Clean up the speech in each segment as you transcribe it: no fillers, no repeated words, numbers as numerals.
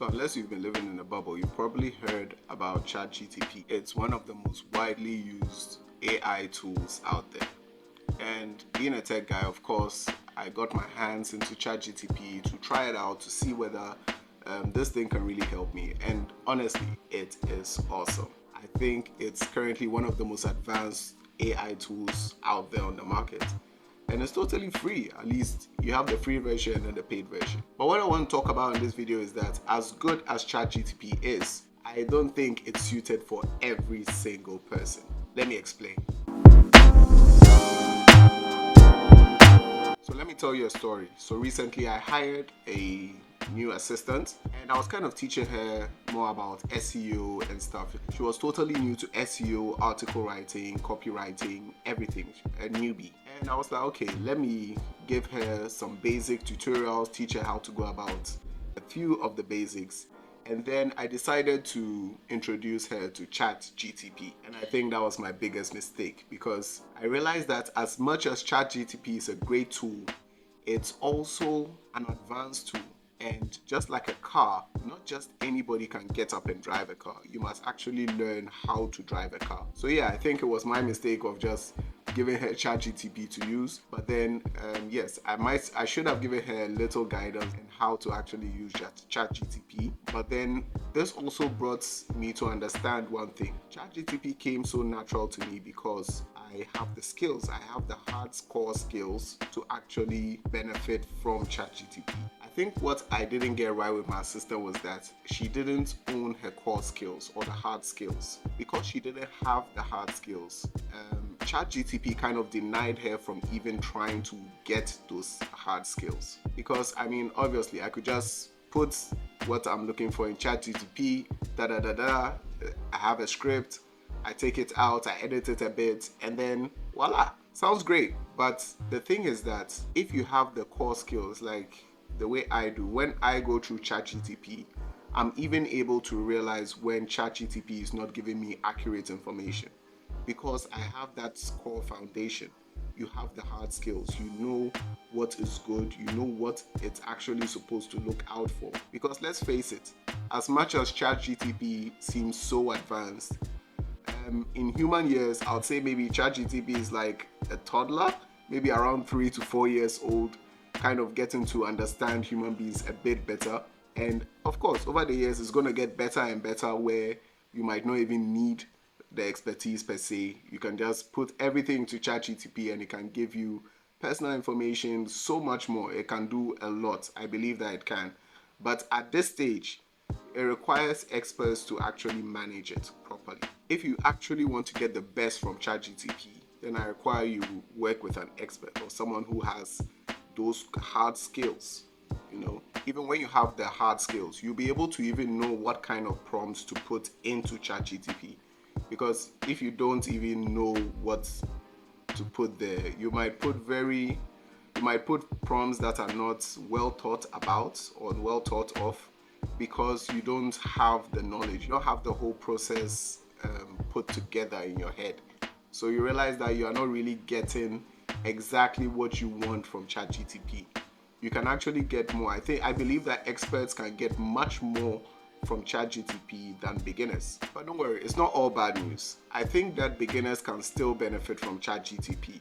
So unless you've been living in a bubble, you probably heard about ChatGPT. It's one of the most widely used AI tools out there. And being a tech guy, of course, I got my hands into ChatGPT to try it out to see whether this thing can really help me. And honestly, it is awesome. I think it's currently one of the most advanced AI tools out there on the market. And it's totally free. At least you have the free version and the paid version. But what I want to talk about in this video is that as good as ChatGPT is, I don't think it's suited for every single person. Let me explain. So let me tell you a story. So recently I hired a new assistant and I was kind of teaching her more about SEO and stuff. She was totally new to SEO, article writing, copywriting, everything, a newbie. And I was like, okay, let me give her some basic tutorials, teach her how to go about a few of the basics. And then I decided to introduce her to ChatGPT. And I think that was my biggest mistake because I realized that as much as ChatGPT is a great tool, it's also an advanced tool. And just like a car, not just anybody can get up and drive a car. You must actually learn how to drive a car. So yeah, I think it was my mistake of just giving her ChatGPT to use. But then, yes, I should have given her a little guidance on how to actually use ChatGPT. But then this also brought me to understand one thing. ChatGPT came so natural to me because I have the skills. I have the hardcore skills to actually benefit from ChatGPT. I think what I didn't get right with my sister was that she didn't own her core skills or the hard skills. Because she didn't have the hard skills, ChatGPT kind of denied her from even trying to get those hard skills. Because I mean, obviously, I could just put what I'm looking for in ChatGPT, I have a script, I take it out, I edit it a bit, and then voila, sounds great. But the thing is that if you have the core skills, like the way I do, when I go through ChatGPT, I'm even able to realize when ChatGPT is not giving me accurate information because I have that core foundation. You have the hard skills, you know what is good, you know what it's actually supposed to look out for. Because let's face it, as much as ChatGPT seems so advanced, in human years, I would say maybe ChatGPT is like a toddler, maybe around 3 to 4 years old, kind of getting to understand human beings a bit better. And of course, over the years, it's going to get better and better where you might not even need the expertise per se. You can just put everything to ChatGPT and it can give you personal information, so much more. It can do a lot. I believe that it can. But at this stage, it requires experts to actually manage it properly. If you actually want to get the best from ChatGPT, then I require you work with an expert or someone who has those hard skills. You know, even when you have the hard skills, you'll be able to even know what kind of prompts to put into ChatGPT. Because if you don't even know what to put there, you might put prompts that are not well thought about or well thought of because you don't have the knowledge, you don't have the whole process put together in your head. So you realize that you are not really getting exactly what you want from ChatGPT. You can actually get more. I believe that experts can get much more from ChatGPT than beginners. But don't worry, it's not all bad news. I think that beginners can still benefit from ChatGPT.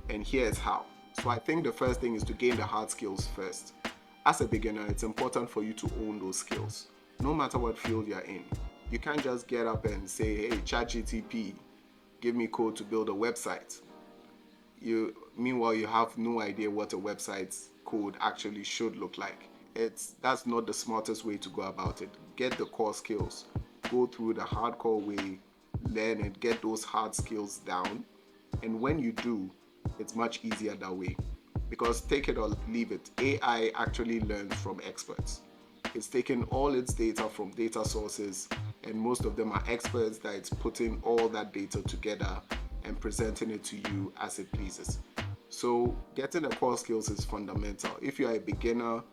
And here's how. So I think the first thing is to gain the hard skills first. As a beginner, it's important for you to own those skills, no matter what field you're in. You can't just get up and say, hey, ChatGPT, give me code to build a website. Meanwhile, you have no idea what a website's code actually should look like. That's not the smartest way to go about it. Get the core skills, go through the hardcore way, learn and get those hard skills down. And when you do, it's much easier that way. Because take it or leave it, AI actually learns from experts. It's taking all its data from data sources, and most of them are experts that it's putting all that data together and presenting it to you as it pleases. So getting the core skills is fundamental. If you're a beginner,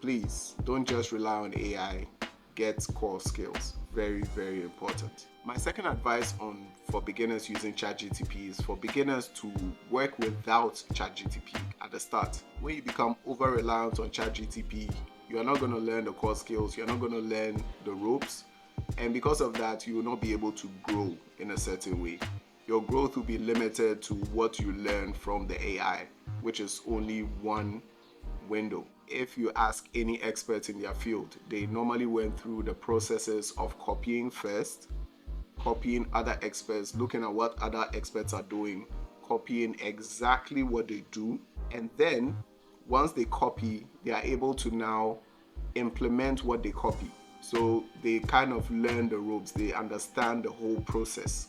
please don't just rely on AI. Get core skills. Very, very important. My second advice for beginners using ChatGPT is for beginners to work without ChatGPT at the start. When you become over reliant on ChatGPT, you're not going to learn the core skills, you're not going to learn the ropes, and because of that, you will not be able to grow in a certain way. Your growth will be limited to what you learn from the AI, which is only one window. If you ask any expert in their field, they normally went through the processes of copying first, copying other experts, looking at what other experts are doing, copying exactly what they do, and then once they copy, they are able to now implement what they copy. So they kind of learn the ropes, they understand the whole process.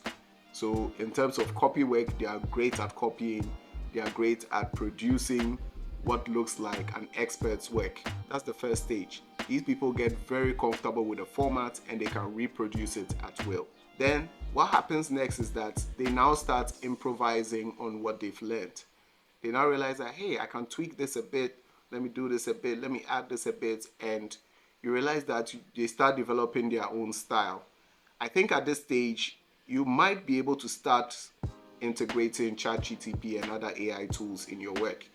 So in terms of copy work, they are great at copying, they are great at producing what looks like an expert's work. That's the first stage. These people get very comfortable with the format and they can reproduce it at will. Then what happens next is that they now start improvising on what they've learned. They now realize that, hey, I can tweak this a bit, let me do this a bit, let me add this a bit, and you realize that they start developing their own style. I think at this stage, you might be able to start integrating ChatGPT and other AI tools in your work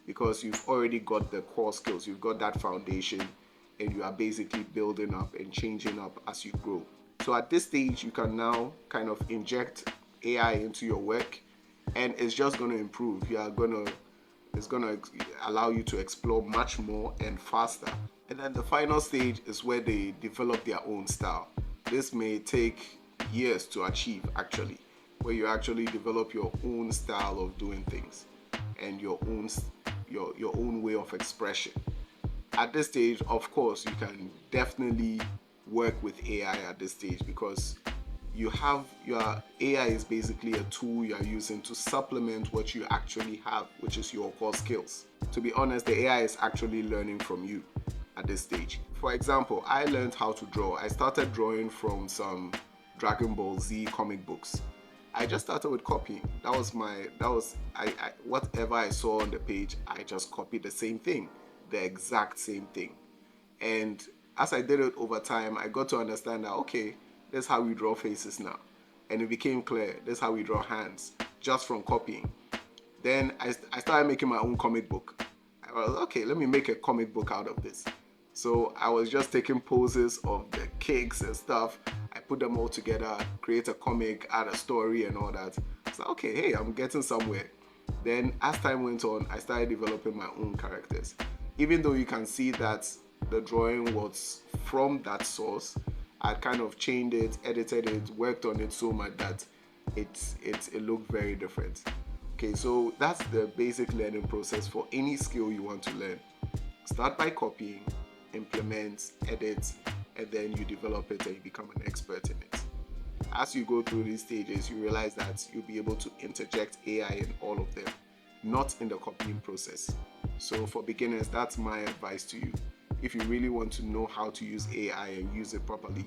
because you've already got the core skills, you've got that foundation, and you are basically building up and changing up as you grow. So at this stage, you can now kind of inject AI into your work, and it's just going to improve. It's going to allow you to explore much more and faster. And then the final stage is where they develop their own style. This may take years to achieve, actually, where you actually develop your own style of doing things and your own way of expression. At this stage, of course, you can definitely work with AI at this stage because your AI is basically a tool you are using to supplement what you actually have, which is your core skills. To be honest, the AI is actually learning from you at this stage. For example, I learned how to draw. I started drawing from some Dragon Ball Z comic books. I just started with copying. Whatever I saw on the page, I just copied the same thing, the exact same thing. And as I did it over time, I got to understand that, okay, this is how we draw faces now. And it became clear, this is how we draw hands, just from copying. Then I started making my own comic book. I was, okay, let me make a comic book out of this. So I was just taking poses of the kicks and stuff. I put them all together, create a comic, add a story and all that. So okay, hey, I'm getting somewhere. Then as time went on, I started developing my own characters. Even though you can see that the drawing was from that source, I kind of changed it, edited it, worked on it so much that it looked very different. Okay, so that's the basic learning process for any skill you want to learn. Start by copying, implement, edit, and then you develop it and you become an expert in it. As you go through these stages, you realize that you'll be able to interject AI in all of them, not in the copying process. So for beginners, that's my advice to you. If you really want to know how to use AI and use it properly,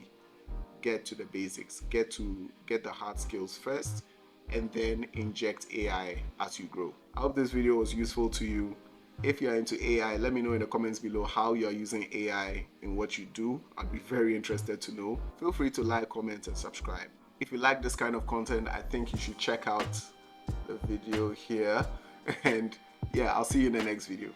get to the basics, get the hard skills first, and then inject AI as you grow. I hope this video was useful to you. If you're into AI, let me know in the comments below how you're using AI in what you do. I'd be very interested to know. Feel free to like, comment, and subscribe. If you like this kind of content, I think you should check out the video here. And yeah, I'll see you in the next video.